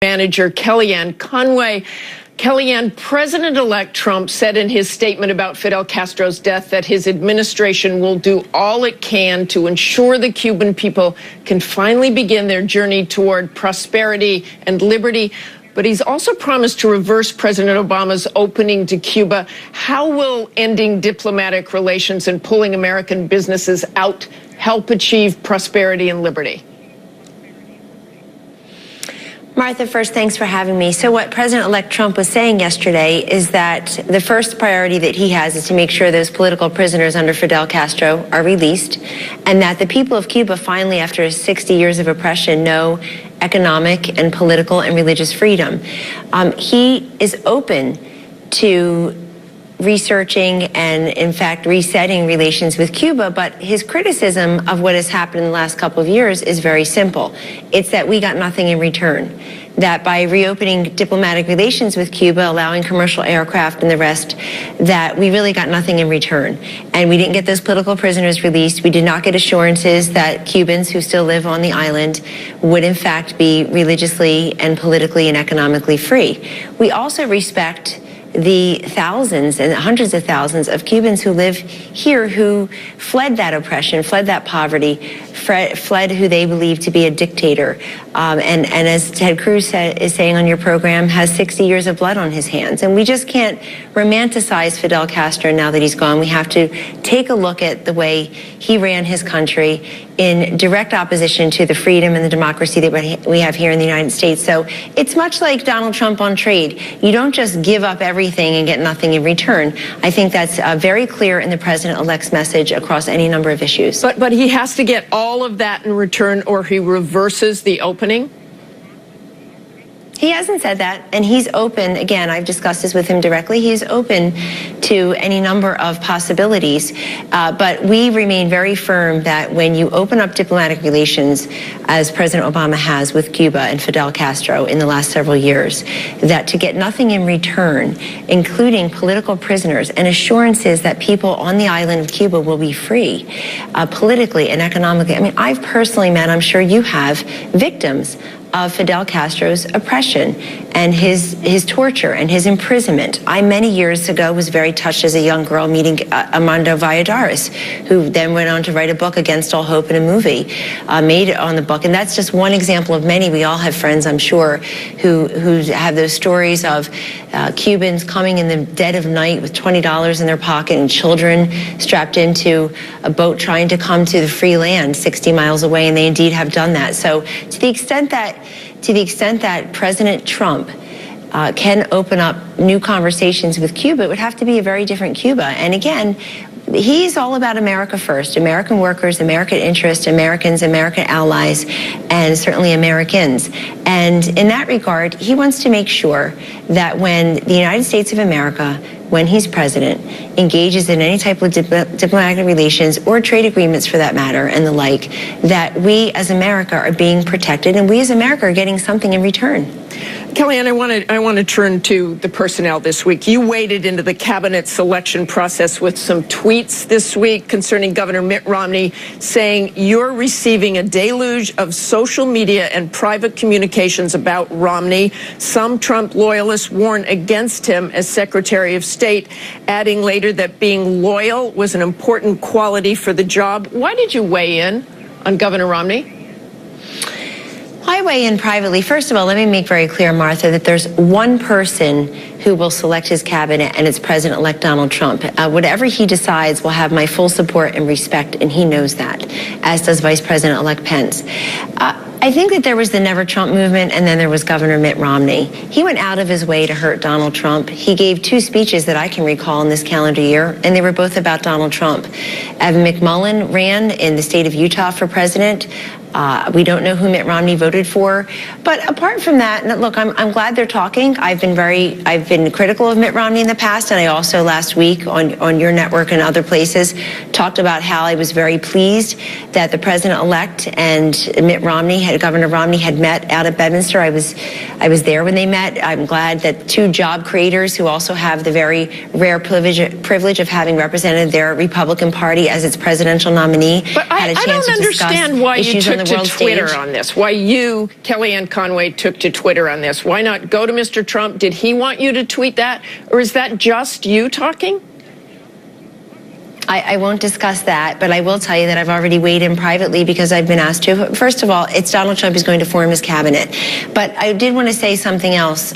manager Kellyanne. Kellyanne, President-elect Trump said in his statement about Fidel Castro's death that his administration will do all it can to ensure the Cuban people can finally begin their journey toward prosperity and liberty. But he's also promised to reverse President Obama's opening to Cuba. How will ending diplomatic relations and pulling American businesses out help achieve prosperity and liberty? Martha, first, thanks for having me. So what President-elect Trump was saying yesterday is that the first priority that he has is to make sure those political prisoners under Fidel Castro are released, and that the people of Cuba finally, after 60 years of oppression, know economic and political and religious freedom. He is open to researching and, in fact, resetting relations with Cuba, but his criticism of what has happened in the last couple of years is very simple. It's that we got nothing in return. That by reopening diplomatic relations with Cuba, allowing commercial aircraft and the rest, that we really got nothing in return. And we didn't get those political prisoners released. We did not get assurances that Cubans who still live on the island would in fact be religiously and politically and economically free. We also respect the thousands and hundreds of thousands of Cubans who live here who fled that oppression, fled that poverty, fled who they believe to be a dictator. And as Ted Cruz is saying on your program, has 60 years of blood on his hands. And we just can't romanticize Fidel Castro now that he's gone. We have to take a look at the way he ran his country in direct opposition to the freedom and the democracy that we have here in the United States. So it's much like Donald Trump on trade. You don't just give up everything and get nothing in return. I think that's very clear in the president-elect's message across any number of issues. But he has to get all of that in return or he reverses the opening? He hasn't said that, and he's open. Again, I've discussed this with him directly. He's open to any number of possibilities, but we remain very firm that when you open up diplomatic relations, as President Obama has with Cuba and Fidel Castro in the last several years, that to get nothing in return, including political prisoners and assurances that people on the island of Cuba will be free politically and economically. I mean, I've personally met, I'm sure you have, victims of Fidel Castro's oppression and his torture and his imprisonment. I, many years ago, was very touched as a young girl meeting Armando Valladares, who then went on to write a book, Against All Hope, in a movie made on the book. And that's just one example of many. We all have friends, I'm sure, who have those stories of Cubans coming in the dead of night with $20 in their pocket and children strapped into a boat trying to come to the free land 60 miles away, and they indeed have done that. So to the extent that President Trump can open up new conversations with Cuba, it would have to be a very different Cuba. And again, he's all about America first, American workers, American interests, Americans, American allies, and certainly Americans. And in that regard, he wants to make sure that when the United States of America, when he's president, engages in any type of diplomatic relations or trade agreements for that matter and the like, that we as America are being protected and we as America are getting something in return. Kellyanne, I want to turn to the personnel this week. You waded into the cabinet selection process with some tweets this week concerning Governor Mitt Romney, saying you're receiving a deluge of social media and private communications about Romney. Some Trump loyalists warn against him as Secretary of State, adding later that being loyal was an important quality for the job. Why did you weigh in on Governor Romney? I weigh in privately. First of all, let me make very clear, Martha, that there's one person who will select his cabinet, and it's President-elect Donald Trump. Whatever he decides will have my full support and respect, and he knows that, as does Vice President-elect Pence. I think that there was the Never Trump movement, and then there was Governor Mitt Romney. He went out of his way to hurt Donald Trump. He gave two speeches that I can recall in this calendar year, and they were both about Donald Trump. Evan McMullin ran in the state of Utah for president. We don't know who Mitt Romney voted for. But apart from that, look, I'm glad they're talking. I've been critical of Mitt Romney in the past, and I also last week on your network and other places talked about how I was very pleased that the president-elect and Governor Romney had met out at Bedminster. I was there when they met. I'm glad that two job creators who also have the very rare privilege of having represented their Republican Party as its presidential nominee had a chance to discuss issues on the the world stage. Why Twitter on this? Why you, Kellyanne Conway, took to Twitter on this? Why not go to Mr. Trump? Did he want you to tweet that? Or is that just you talking? I won't discuss that, but I will tell you that I've already weighed in privately because I've been asked to. First of all, it's Donald Trump who's going to form his cabinet. But I did want to say something else.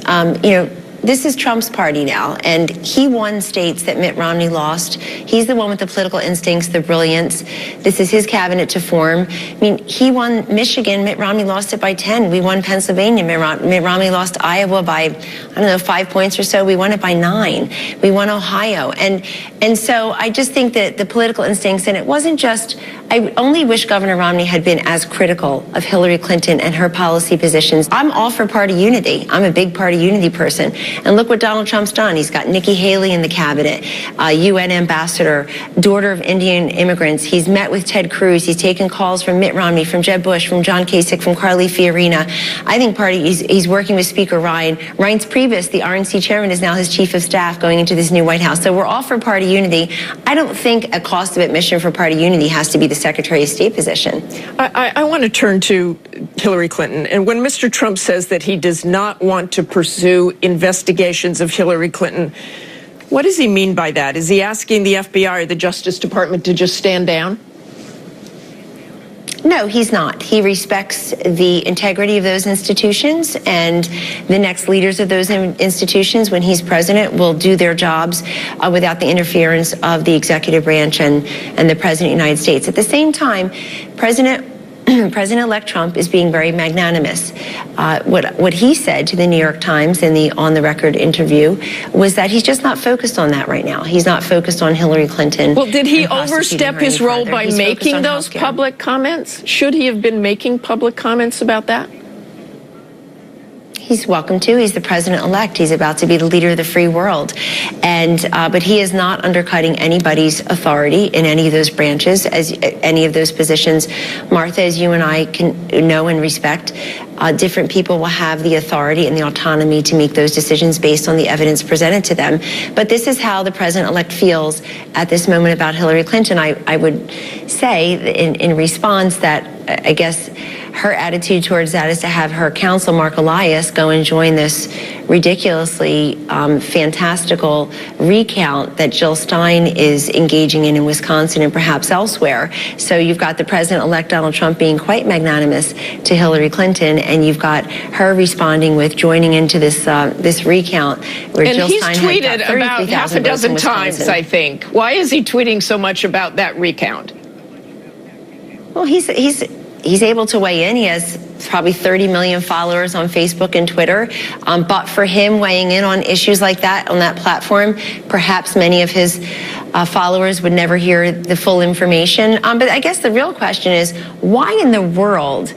This is Trump's party now, and he won states that Mitt Romney lost. He's the one with the political instincts, the brilliance. This is his cabinet to form. I mean, he won Michigan. Mitt Romney lost it by 10. We won Pennsylvania. Mitt Romney lost Iowa by, I don't know, 5 points or so. We won it by 9. We won Ohio. And so I just think that the political instincts, and it wasn't just, I only wish Governor Romney had been as critical of Hillary Clinton and her policy positions. I'm all for party unity. I'm a big party unity person. And look what Donald Trump's done. He's got Nikki Haley in the cabinet, UN ambassador, daughter of Indian immigrants. He's met with Ted Cruz. He's taken calls from Mitt Romney, from Jeb Bush, from John Kasich, from Carly Fiorina. I think he's working with Speaker Ryan. Reince Priebus, the RNC chairman, is now his chief of staff going into this new White House. So we're all for party unity. I don't think a cost of admission for party unity has to be the Secretary of State position. I want to turn to Hillary Clinton. And when Mr. Trump says that he does not want to pursue investigations of Hillary Clinton, what does he mean by that? Is he asking the FBI or the Justice Department to just stand down? No, he's not. He respects the integrity of those institutions, and the next leaders of those institutions, when he's president, will do their jobs without the interference of the executive branch and the President of the United States. At the same time, President-elect Trump is being very magnanimous. What he said to the New York Times in the on-the-record interview was that he's just not focused on that right now. He's not focused on Hillary Clinton. Well, did he overstep his role by making those public comments? Should he have been making public comments about that? He's welcome to. He's the president-elect. He's about to be the leader of the free world. But he is not undercutting anybody's authority in any of those branches, as any of those positions. Martha, as you and I can know and respect, different people will have the authority and the autonomy to make those decisions based on the evidence presented to them. But this is how the president-elect feels at this moment about Hillary Clinton. I would say in response that I guess her attitude towards that is to have her counsel, Mark Elias, go and join this ridiculously fantastical recount that Jill Stein is engaging in Wisconsin and perhaps elsewhere. So you've got the president-elect Donald Trump being quite magnanimous to Hillary Clinton, and you've got her responding with joining into this this recount where and Jill Stein tweeted had about half a dozen times, I think. Why is he tweeting so much about that recount? Well, he's able to weigh in. He has probably 30 million followers on Facebook and Twitter. But for him weighing in on issues like that on that platform, perhaps many of his followers would never hear the full information. But I guess the real question is, why in the world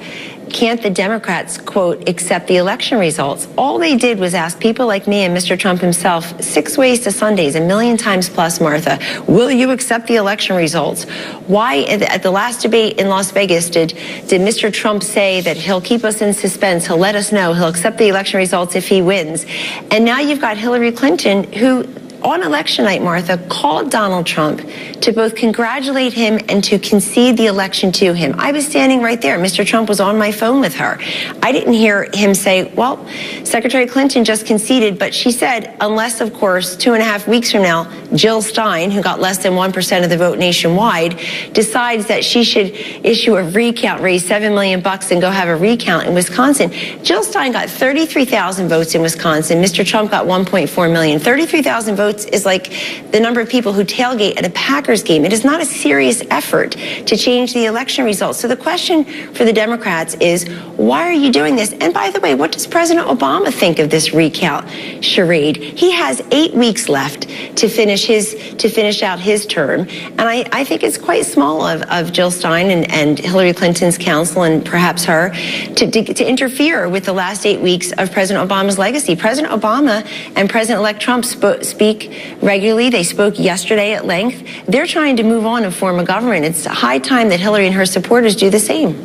can't the Democrats, quote, accept the election results? All they did was ask people like me and Mr. Trump himself 6 ways to Sundays, 1 million times plus, Martha, will you accept the election results? Why, at the last debate in Las Vegas, did Mr. Trump say that he'll keep us in suspense, he'll let us know, he'll accept the election results if he wins? And now you've got Hillary Clinton, who on election night, Martha, called Donald Trump to both congratulate him and to concede the election to him. I was standing right there. Mr. Trump was on my phone with her. I didn't hear him say, well, Secretary Clinton just conceded, but she said, unless, of course, 2.5 weeks from now, Jill Stein, who got less than 1% of the vote nationwide, decides that she should issue a recount, raise $7 million and go have a recount in Wisconsin. Jill Stein got 33,000 votes in Wisconsin. Mr. Trump got 1.4 million. 33,000 votes is like the number of people who tailgate at a Packers game. It is not a serious effort to change the election results. So the question for the Democrats is, why are you doing this? And by the way, what does President Obama think of this recount charade? He has 8 weeks left to finish out his term. And I think it's quite small of Jill Stein and Hillary Clinton's counsel and perhaps her to interfere with the last 8 weeks of President Obama's legacy. President Obama and President-elect Trump speak regularly. They spoke yesterday at length. They're trying to move on and form a government. It's high time that Hillary and her supporters do the same.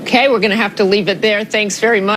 Okay, we're going to have to leave it there. Thanks very much.